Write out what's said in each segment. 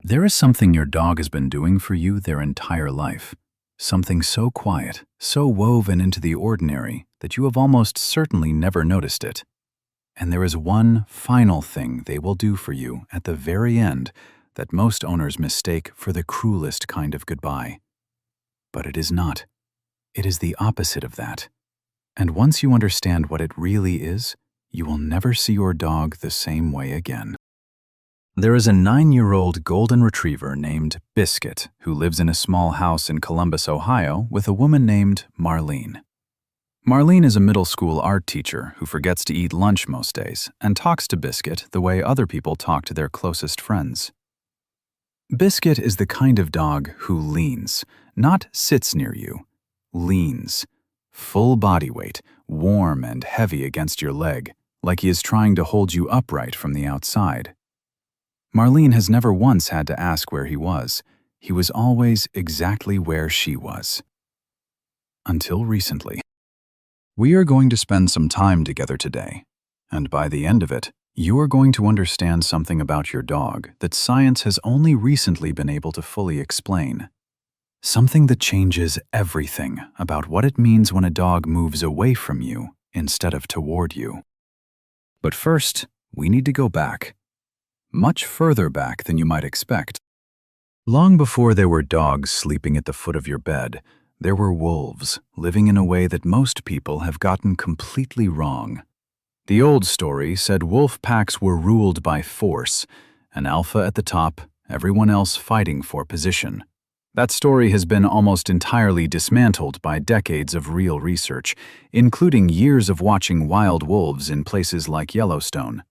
There is something your dog has been doing for you their entire life. Something so quiet, so woven into the ordinary that you have almost certainly never noticed it. And there is one final thing they will do for you at the very end that most owners mistake for the cruelest kind of goodbye. But it is not. It is the opposite of that. And once you understand what it really is, you will never see your dog the same way again. There is a 9-year-old golden retriever named Biscuit who lives in a small house in Columbus, Ohio, with a woman named Marlene. Marlene is a middle school art teacher who forgets to eat lunch most days and talks to Biscuit the way other people talk to their closest friends. Biscuit is the kind of dog who leans, not sits near you, leans, full body weight, warm and heavy against your leg, like he is trying to hold you upright from the outside. Marlene has never once had to ask where he was. He was always exactly where she was. Until recently. We are going to spend some time together today, and by the end of it, you are going to understand something about your dog that science has only recently been able to fully explain. Something that changes everything about what it means when a dog moves away from you instead of toward you. But first, we need to go back. Much further back than you might expect. Long before there were dogs sleeping at the foot of your bed, there were wolves living in a way that most people have gotten completely wrong. The old story said wolf packs were ruled by force, an alpha at the top, everyone else fighting for position. That story has been almost entirely dismantled by decades of real research, including years of watching wild wolves in places like Yellowstone.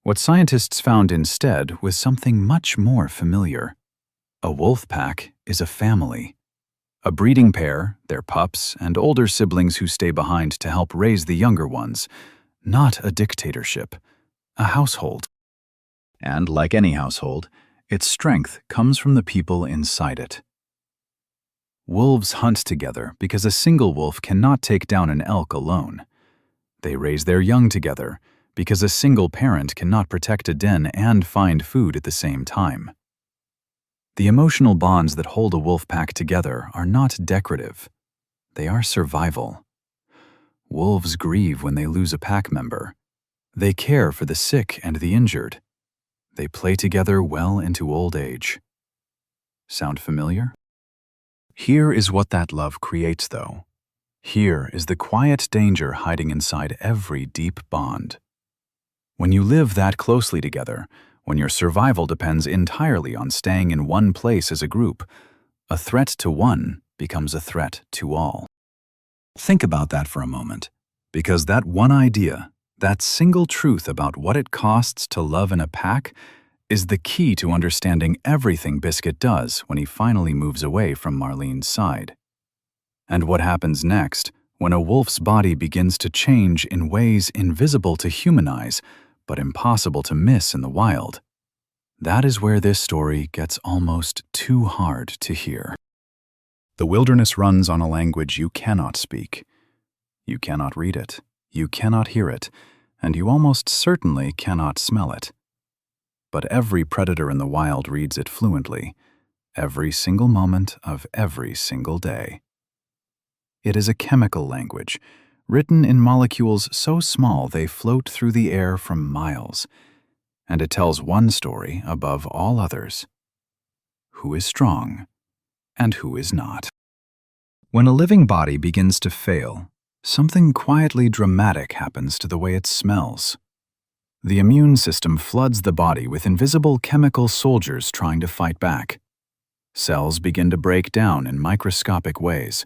What scientists found instead was something much more familiar. A wolf pack is a family. A breeding pair, their pups, and older siblings who stay behind to help raise the younger ones. Not a dictatorship. A household. And like any household, its strength comes from the people inside it. Wolves hunt together because a single wolf cannot take down an elk alone. They raise their young together because a single parent cannot protect a den and find food at the same time. The emotional bonds that hold a wolf pack together are not decorative. They are survival. Wolves grieve when they lose a pack member. They care for the sick and the injured. They play together well into old age. Sound familiar? Here is what that love creates, though. Here is the quiet danger hiding inside every deep bond. When you live that closely together, when your survival depends entirely on staying in one place as a group, a threat to one becomes a threat to all. Think about that for a moment, because that one idea, that single truth about what it costs to love in a pack, is the key to understanding everything Biscuit does when he finally moves away from Marlene's side. And what happens next when a wolf's body begins to change in ways invisible to human eyes, but impossible to miss in the wild. That is where this story gets almost too hard to hear. The wilderness runs on a language you cannot speak. You cannot read it, you cannot hear it, and you almost certainly cannot smell it. But every predator in the wild reads it fluently, every single moment of every single day. It is a chemical language, written in molecules so small they float through the air from miles, and it tells one story above all others: who is strong and who is not. When a living body begins to fail, something quietly dramatic happens to the way it smells. The immune system floods the body with invisible chemical soldiers trying to fight back. Cells begin to break down in microscopic ways.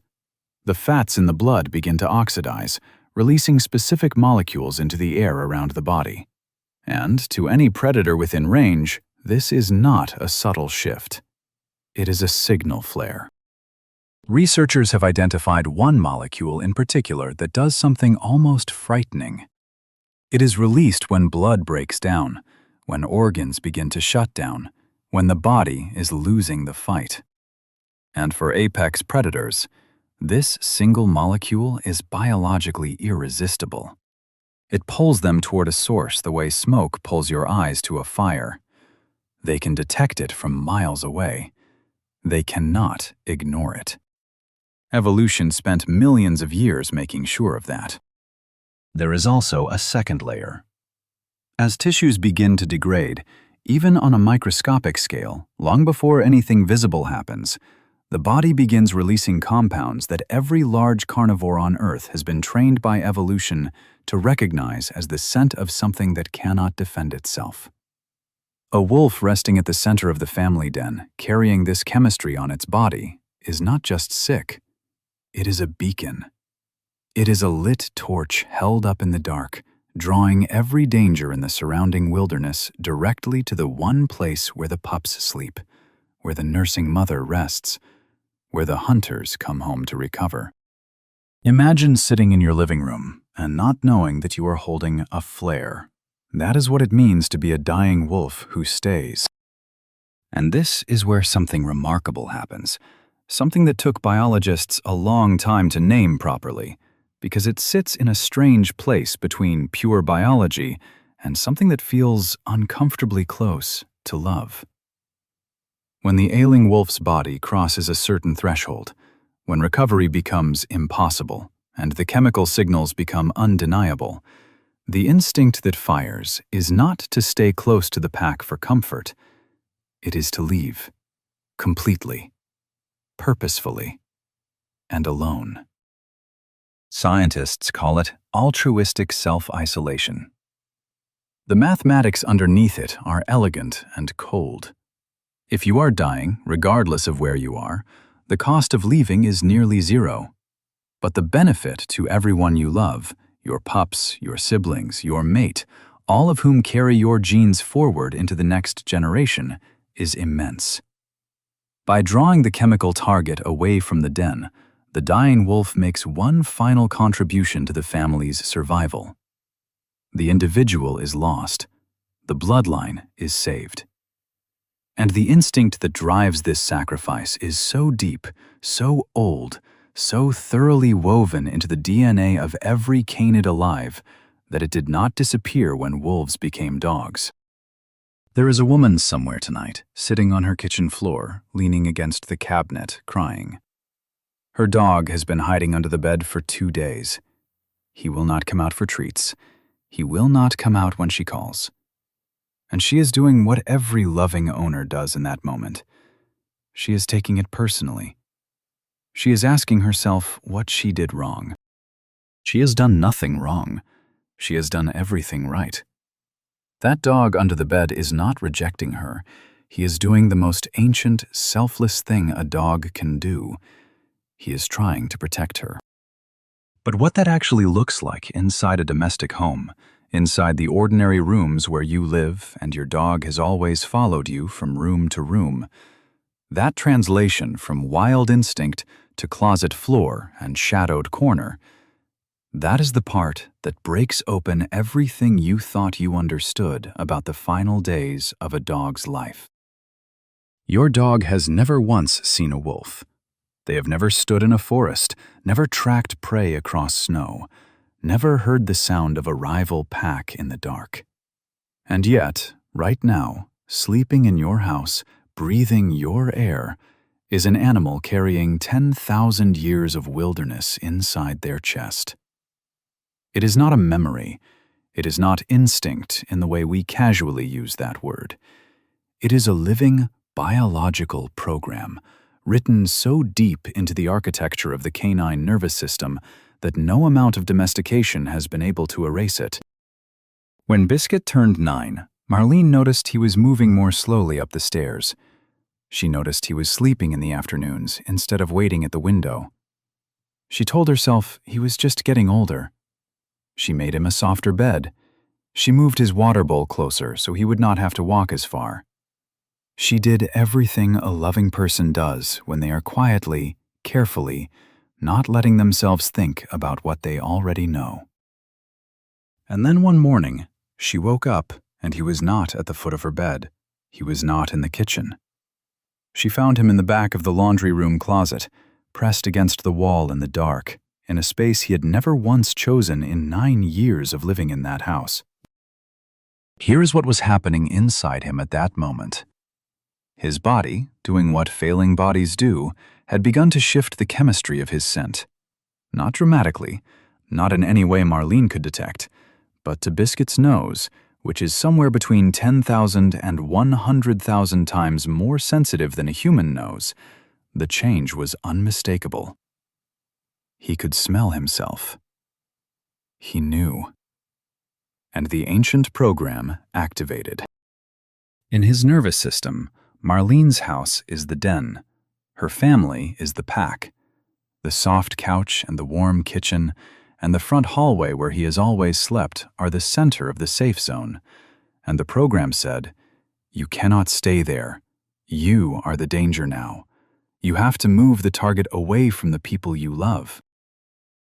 The fats in the blood begin to oxidize, releasing specific molecules into the air around the body. And to any predator within range, this is not a subtle shift. It is a signal flare. Researchers have identified one molecule in particular that does something almost frightening. It is released when blood breaks down, when organs begin to shut down, when the body is losing the fight. And for apex predators, this single molecule is biologically irresistible. It pulls them toward a source the way smoke pulls your eyes to a fire. They can detect it from miles away. They cannot ignore it. Evolution spent millions of years making sure of that. There is also a second layer. As tissues begin to degrade, even on a microscopic scale, long before anything visible happens, the body begins releasing compounds that every large carnivore on Earth has been trained by evolution to recognize as the scent of something that cannot defend itself. A wolf resting at the center of the family den, carrying this chemistry on its body, is not just sick. It is a beacon. It is a lit torch held up in the dark, drawing every danger in the surrounding wilderness directly to the one place where the pups sleep, where the nursing mother rests, where the hunters come home to recover. Imagine sitting in your living room and not knowing that you are holding a flare. That is what it means to be a dying wolf who stays. And this is where something remarkable happens, something that took biologists a long time to name properly, because it sits in a strange place between pure biology and something that feels uncomfortably close to love. When the ailing wolf's body crosses a certain threshold, when recovery becomes impossible and the chemical signals become undeniable, the instinct that fires is not to stay close to the pack for comfort. It is to leave, completely, purposefully, and alone. Scientists call it altruistic self-isolation. The mathematics underneath it are elegant and cold. If you are dying, regardless of where you are, the cost of leaving is nearly zero. But the benefit to everyone you love, your pups, your siblings, your mate, all of whom carry your genes forward into the next generation, is immense. By drawing the chemical target away from the den, the dying wolf makes one final contribution to the family's survival. The individual is lost. The bloodline is saved. And the instinct that drives this sacrifice is so deep, so old, so thoroughly woven into the DNA of every canid alive that it did not disappear when wolves became dogs. There is a woman somewhere tonight, sitting on her kitchen floor, leaning against the cabinet, crying. Her dog has been hiding under the bed for 2 days. He will not come out for treats. He will not come out when she calls. And she is doing what every loving owner does in that moment. She is taking it personally. She is asking herself what she did wrong. She has done nothing wrong. She has done everything right. That dog under the bed is not rejecting her. He is doing the most ancient, selfless thing a dog can do. He is trying to protect her. But what that actually looks like inside a domestic home, inside the ordinary rooms where you live and your dog has always followed you from room to room, that translation from wild instinct to closet floor and shadowed corner, that is the part that breaks open everything you thought you understood about the final days of a dog's life. Your dog has never once seen a wolf. They have never stood in a forest, never tracked prey across snow, never heard the sound of a rival pack in the dark. And yet, right now, sleeping in your house, breathing your air, is an animal carrying 10,000 years of wilderness inside their chest. It is not a memory. It is not instinct in the way we casually use that word. It is a living, biological program, written so deep into the architecture of the canine nervous system that no amount of domestication has been able to erase it. When Biscuit turned 9, Marlene noticed he was moving more slowly up the stairs. She noticed he was sleeping in the afternoons instead of waiting at the window. She told herself he was just getting older. She made him a softer bed. She moved his water bowl closer so he would not have to walk as far. She did everything a loving person does when they are quietly, carefully, not letting themselves think about what they already know. And then one morning, she woke up and he was not at the foot of her bed. He was not in the kitchen. She found him in the back of the laundry room closet, pressed against the wall in the dark, in a space he had never once chosen in 9 years of living in that house. Here is what was happening inside him at that moment. His body, doing what failing bodies do, had begun to shift the chemistry of his scent. Not dramatically, not in any way Marlene could detect, but to Biscuit's nose, which is somewhere between 10,000 and 100,000 times more sensitive than a human nose, the change was unmistakable. He could smell himself. He knew. And the ancient program activated. In his nervous system, Marlene's house is the den. Her family is the pack. The soft couch and the warm kitchen and the front hallway where he has always slept are the center of the safe zone. And the program said, "You cannot stay there. You are the danger now. You have to move the target away from the people you love."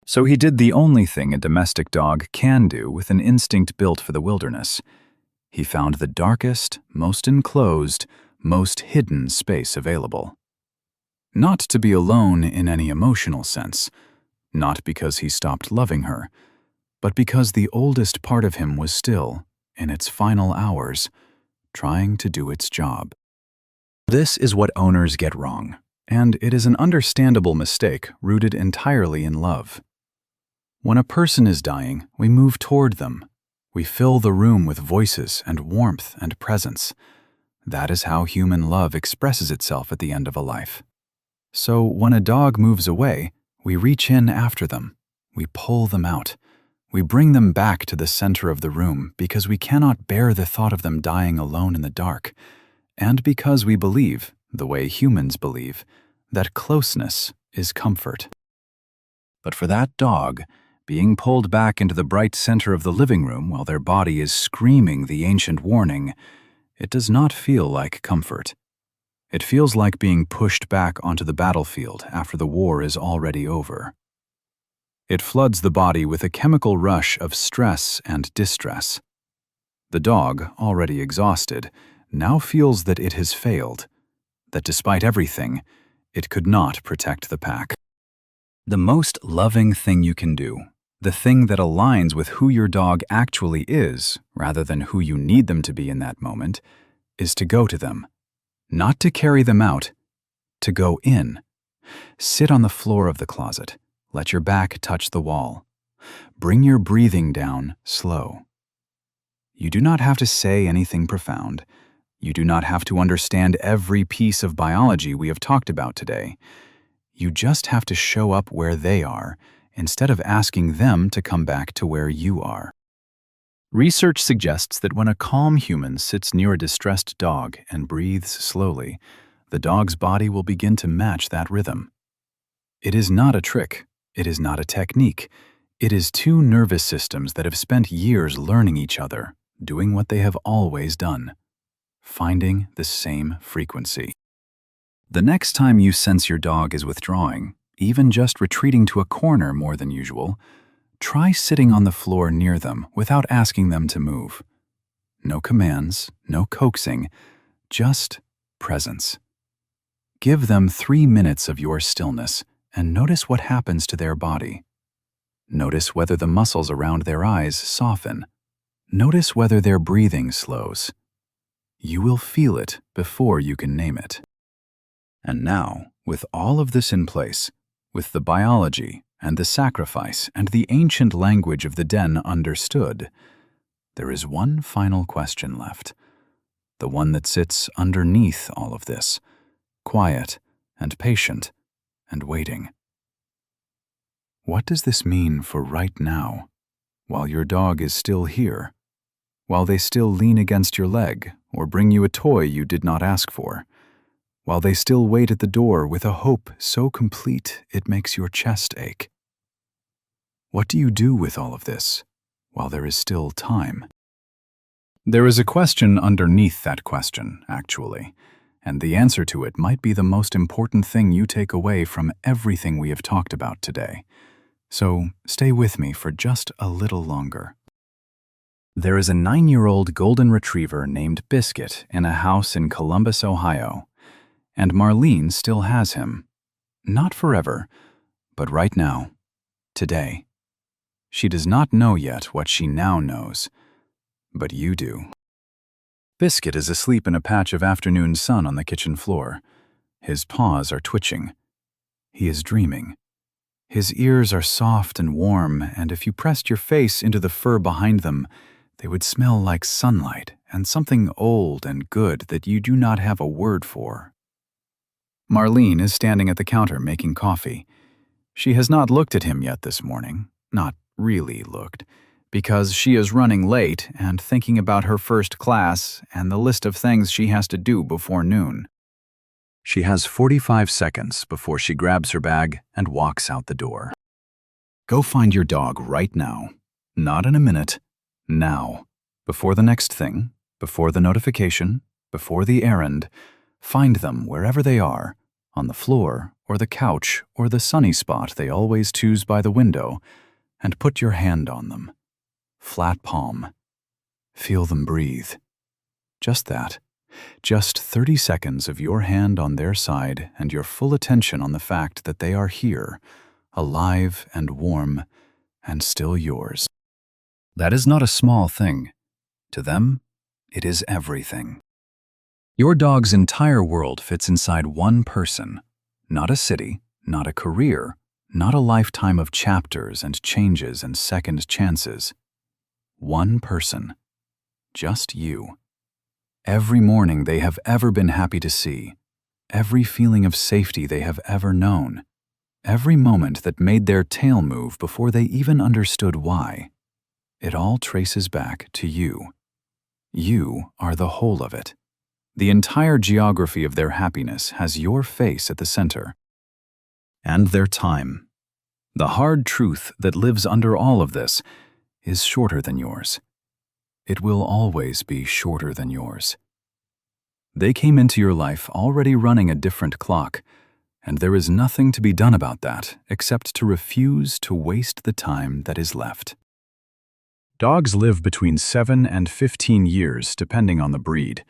So he did the only thing a domestic dog can do with an instinct built for the wilderness. He found the darkest, most enclosed, most hidden space available. Not to be alone in any emotional sense, not because he stopped loving her, but because the oldest part of him was still, in its final hours, trying to do its job. This is what owners get wrong, and it is an understandable mistake rooted entirely in love. When a person is dying, we move toward them. We fill the room with voices and warmth and presence. That is how human love expresses itself at the end of a life. So when a dog moves away, we reach in after them. We pull them out. We bring them back to the center of the room because we cannot bear the thought of them dying alone in the dark, and because we believe, the way humans believe, that closeness is comfort. But for that dog, being pulled back into the bright center of the living room while their body is screaming the ancient warning, it does not feel like comfort. It feels like being pushed back onto the battlefield after the war is already over. It floods the body with a chemical rush of stress and distress. The dog, already exhausted, now feels that it has failed, that despite everything, it could not protect the pack. The most loving thing you can do, the thing that aligns with who your dog actually is, rather than who you need them to be in that moment, is to go to them. Not to carry them out, to go in. Sit on the floor of the closet. Let your back touch the wall. Bring your breathing down slow. You do not have to say anything profound. You do not have to understand every piece of biology we have talked about today. You just have to show up where they are, instead of asking them to come back to where you are. Research suggests that when a calm human sits near a distressed dog and breathes slowly, the dog's body will begin to match that rhythm. It is not a trick. It is not a technique. It is two nervous systems that have spent years learning each other, doing what they have always done, finding the same frequency. The next time you sense your dog is withdrawing, even just retreating to a corner more than usual, try sitting on the floor near them without asking them to move. No commands, no coaxing, just presence. Give them 3 minutes of your stillness and notice what happens to their body. Notice whether the muscles around their eyes soften. Notice whether their breathing slows. You will feel it before you can name it. And now, with all of this in place, with the biology and the sacrifice and the ancient language of the den understood, there is one final question left, the one that sits underneath all of this, quiet and patient and waiting. What does this mean for right now, while your dog is still here, while they still lean against your leg or bring you a toy you did not ask for, while they still wait at the door with a hope so complete it makes your chest ache? What do you do with all of this, while there is still time? There is a question underneath that question, actually, and the answer to it might be the most important thing you take away from everything we have talked about today. So stay with me for just a little longer. There is a 9-year-old golden retriever named Biscuit in a house in Columbus, Ohio, and Marlene still has him. Not forever, but right now, today. She does not know yet what she now knows, but you do. Biscuit is asleep in a patch of afternoon sun on the kitchen floor. His paws are twitching. He is dreaming. His ears are soft and warm, and if you pressed your face into the fur behind them, they would smell like sunlight and something old and good that you do not have a word for. Marlene is standing at the counter making coffee. She has not looked at him yet this morning, not really looked, because she is running late and thinking about her first class and the list of things she has to do before noon. She has 45 seconds before she grabs her bag and walks out the door. Go find your dog right now. Not in a minute. Now. Before the next thing, before the notification, before the errand. Find them wherever they are, on the floor or the couch or the sunny spot they always choose by the window, and put your hand on them. Flat palm. Feel them breathe. Just that. Just 30 seconds of your hand on their side and your full attention on the fact that they are here, alive and warm, and still yours. That is not a small thing. To them, it is everything. Your dog's entire world fits inside one person. Not a city, not a career, not a lifetime of chapters and changes and second chances. One person. Just you. Every morning they have ever been happy to see, every feeling of safety they have ever known, every moment that made their tail move before they even understood why. It all traces back to you. You are the whole of it. The entire geography of their happiness has your face at the center. And their time. The hard truth that lives under all of this is shorter than yours. It will always be shorter than yours. They came into your life already running a different clock, and there is nothing to be done about that except to refuse to waste the time that is left. Dogs live between 7 and 15 years depending on the breed,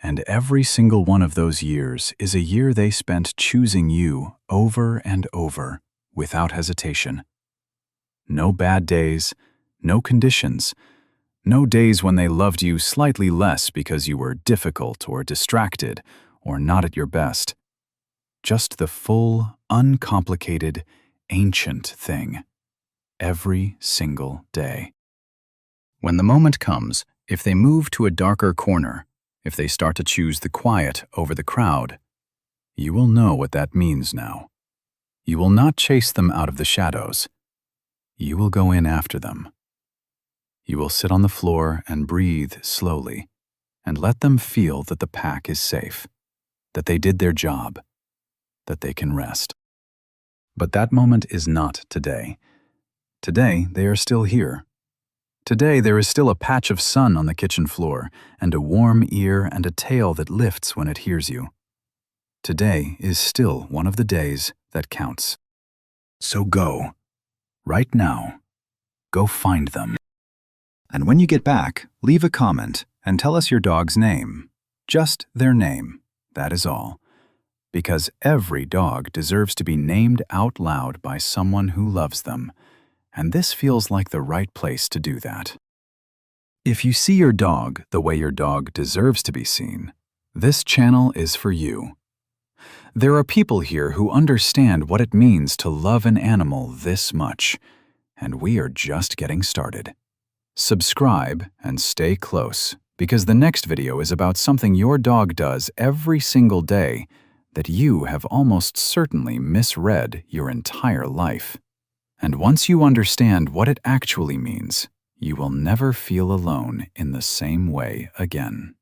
and every single one of those years is a year they spent choosing you over and over without hesitation. No bad days, no conditions, no days when they loved you slightly less because you were difficult or distracted or not at your best. Just the full, uncomplicated, ancient thing. Every single day. When the moment comes, if they move to a darker corner, if they start to choose the quiet over the crowd, you will know what that means now. You will not chase them out of the shadows. You will go in after them. You will sit on the floor and breathe slowly, and let them feel that the pack is safe, that they did their job, that they can rest. But that moment is not today. Today, they are still here. Today, there is still a patch of sun on the kitchen floor, and a warm ear and a tail that lifts when it hears you. Today is still one of the days that counts. So go. Right now. Go find them. And when you get back, leave a comment and tell us your dog's name. Just their name. That is all. Because every dog deserves to be named out loud by someone who loves them. And this feels like the right place to do that. If you see your dog the way your dog deserves to be seen, this channel is for you. There are people here who understand what it means to love an animal this much, and we are just getting started. Subscribe and stay close, because the next video is about something your dog does every single day that you have almost certainly misread your entire life. And once you understand what it actually means, you will never feel alone in the same way again.